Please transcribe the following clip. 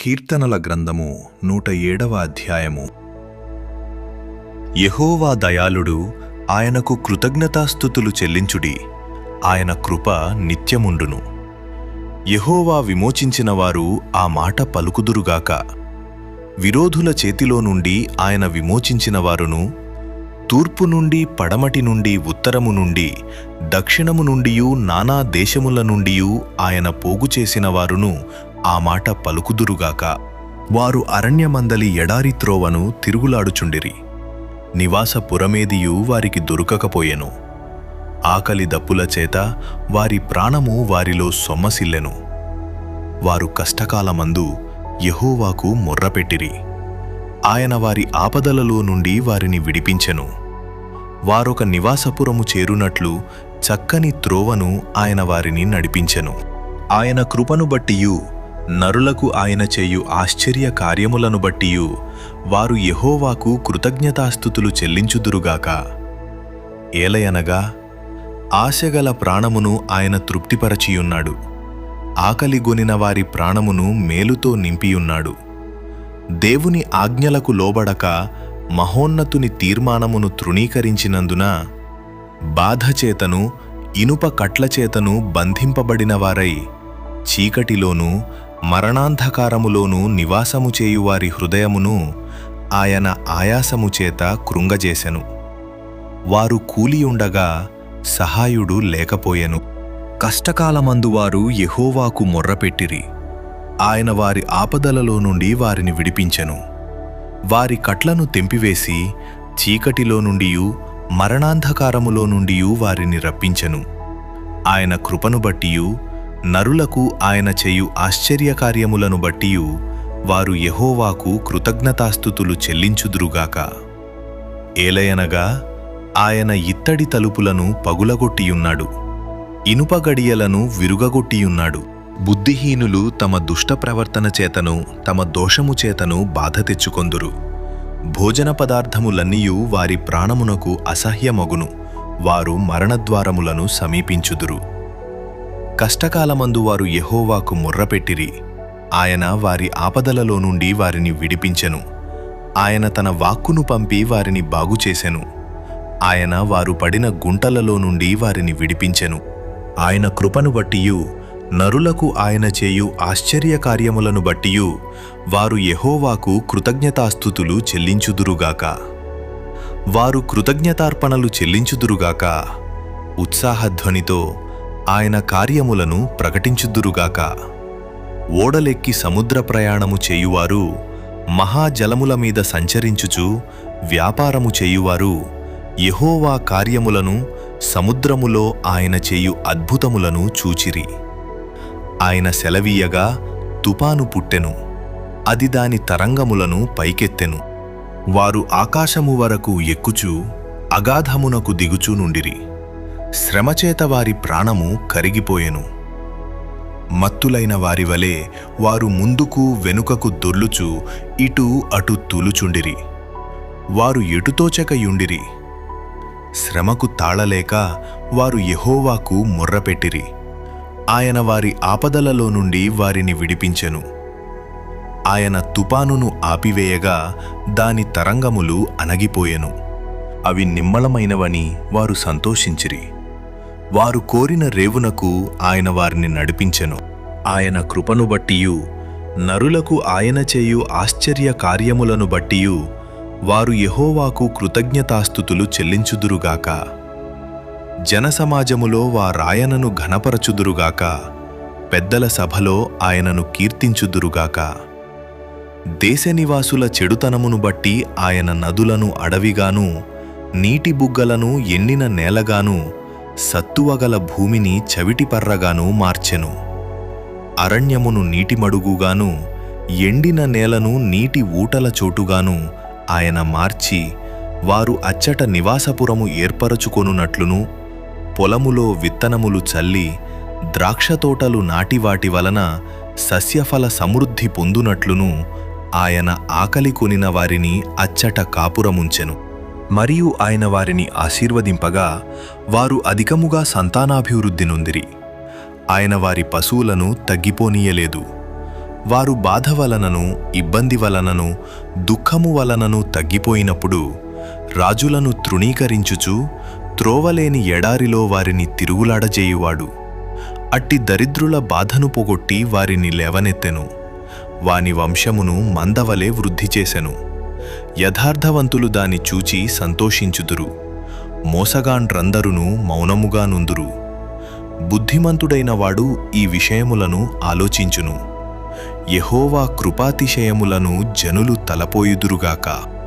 కీర్తనల గ్రంథము 107వ అధ్యాయము. యెహోవా దయాళుడు, ఆయనకు కృతజ్ఞతాస్తుతులు చెల్లించుడి, ఆయన కృప నిత్యముండును. యెహోవా విమోచించిన వారు ఆ మాట పలుకుదురుగాక. విరోధుల చేతిలో నుండి ఆయన విమోచించిన వారును, తూర్పు నుండి పడమటి నుండి ఉత్తరము నుండి దక్షిణము నుండియు నానా దేశముల నుండియు ఆయన పోగు చేసిన వారును ఆ మాట పలుకుదురుగాక. వారు అరణ్యమందలి ఎడారి త్రోవను తిరుగులాడుచుండిరి. నివాసపురమేదియు వారికి దొరకకపోయెను. ఆకలి దప్పుల చేత వారి ప్రాణము వారిలో సొమ్మసిల్లెను. వారు కష్టకాలమందు యెహోవాకు మొర్రపెట్టిరి. ఆయన వారి ఆపదలలో నుండి వారిని విడిపించెను. వారొక నివాసపురము చేరునట్లు చక్కని త్రోవను ఆయన వారిని నడిపించెను. ఆయన కృపను బట్టియు నరులకు ఆయన చేయు ఆశ్చర్య కార్యములను బట్టియు వారు యెహోవాకు కృతజ్ఞతాస్తుతులు చెల్లించుదురుగాక. ఏలయనగా ఆశగల ప్రాణమును ఆయన తృప్తిపరచియున్నాడు. ఆకలిగొనిన వారి ప్రాణమును మేలుతో నింపియున్నాడు. దేవుని ఆజ్ఞలకు లోబడక మహోన్నతుని తీర్మానమును తృణీకరించినందున బాధచేతను ఇనుప కట్లచేతను బంధింపబడిన వారై చీకటిలోనూ మరణాంధకారములోనూ నివాసము చేయువారి హృదయమును ఆయన ఆయాసము చేత కృంగజేసెను. వారు కూలియుండగా సహాయుడు లేకపోయెను. కష్టకాలమందు వారు యెహోవాకు మొర్రపెట్టిరి. ఆయన వారి ఆపదలలో నుండి వారిని విడిపించెను. వారి కట్లను తెంపివేసి చీకటిలో నుండియు మరణాంధకారములో నుండియు వారిని రప్పించెను. ఆయన కృపను బట్టియు నరులకు ఆయన చేయు ఆశ్చర్యకార్యములను బట్టియు వారు యెహోవాకు కృతజ్ఞతాస్తుతులు చెల్లించుదురుగాక. ఏలయనగా ఆయన ఇత్తడి తలుపులను పగులగొట్టియున్నాడు, ఇనుప గడియలను విరుగగొట్టియున్నాడు. బుద్ధిహీనులు తమ దుష్ట ప్రవర్తన చేతను తమ దోషము చేతను బాధ తెచ్చుకొందురు. భోజన పదార్థములన్నీయు వారి ప్రాణమునకు అసహ్యమగును. వారు మరణద్వారములను సమీపించుదురు. కష్టకాలమందు వారు యెహోవాకు మొర్రపెట్టిరి. ఆయన వారి ఆపదలలో నుండి వారిని విడిపించెను. ఆయన తన వాక్కును పంపి వారిని బాగుచేసెను. ఆయన వారు పడిన గుంటలలో నుండి వారిని విడిపించెను. ఆయన కృపను బట్టియు నరులకు ఆయన చేయు ఆశ్చర్యకార్యములను బట్టియు వారు యెహోవాకు కృతజ్ఞతాస్తుతులు చెల్లించుదురుగాక. వారు కృతజ్ఞతార్పణలు చెల్లించుదురుగాక. ఉత్సాహధ్వనితో ఆయన కార్యములను ప్రకటించుదురుగాక. ఓడలెక్కి సముద్ర ప్రయాణము చేయువారు, మహాజలముల మీద సంచరించుచు వ్యాపారము చేయువారు యెహోవా కార్యములను, సముద్రములో ఆయన చేయు అద్భుతములను చూచిరి. ఆయన సెలవీయగా తుపాను పుట్టెను. అది దాని తరంగములను పైకెత్తెను. వారు ఆకాశము వరకు ఎక్కుచూ అగాధమునకు దిగుచూ నుండిరి. శ్రమచేత వారి ప్రాణము కరిగిపోయెను. మత్తులైన వారి వలె వారు ముందుకు వెనుకకు దొర్లుచు ఇటు అటు తూలుచుండిరి. వారు ఎటుతోచకయుండిరి. శ్రమకు తాళలేక వారు యెహోవాకు మొర్రపెట్టిరి. ఆయన వారి ఆపదలలో నుండి వారిని విడిపించెను. ఆయన తుపానును ఆపివేయగా దాని తరంగములు అణగిపోయెను. అవి నిమ్మళమైనవని వారు సంతోషించిరి. వారు కోరిన రేవునకు ఆయన వారిని నడిపించెను. ఆయన కృపను బట్టియు నరులకు ఆయన చేయు ఆశ్చర్య కార్యములను బట్టియు వారు యెహోవాకు కృతజ్ఞతాస్తుతులు చెల్లించుదురుగాక. జనసమాజములో వారాయనను ఘనపరచుదురుగాక. పెద్దల సభలో ఆయనను కీర్తించుదురుగాక. దేశనివాసుల చెడుతనమును బట్టి ఆయన నదులను అడవిగాను, నీటి బుగ్గలను ఎండిన నేలగాను, సత్తువగల భూమిని చవిటిపర్రగాను మార్చెను. అరణ్యమును నీటిమడుగుగాను, ఎండిన నేలను నీటి ఊటల చోటుగాను ఆయన మార్చి వారు అచ్చట నివాసపురము ఏర్పరచుకొనున్నట్లును, పొలములో విత్తనములు చల్లి ద్రాక్షతోటలు నాటి వాటి వలన సస్యఫల సమృద్ధి పొందునట్లును ఆయన ఆకలి కొనిన వారిని అచ్చట కాపురముంచెను. మరియు ఆయన వారిని ఆశీర్వదింపగా వారు అధికముగా సంతానాభివృద్ధి నొందిరి. ఆయన వారి పశువులను తగ్గిపోనీయలేదు. వారు బాధ వలనను ఇబ్బంది వలనను దుఃఖము వలనను తగ్గిపోయినప్పుడు రాజులను తృణీకరించుచు త్రోవలేని ఎడారిలో వారిని తిరుగులాడజేయువాడు. అట్టి దరిద్రుల బాధను పోగొట్టి వారిని లేవనెత్తెను. వాని వంశమును మందవలే వృద్ధి చేసెను. యథార్థవంతులు దాని చూచి సంతోషించుదురు. మోసగాండ్రందరును మౌనముగా నుందురు. బుద్ధిమంతుడైన వాడు ఈ విషయములను ఆలోచించును. యెహోవా కృపాతిశయములను జనులు తలపోయుదురుగాక.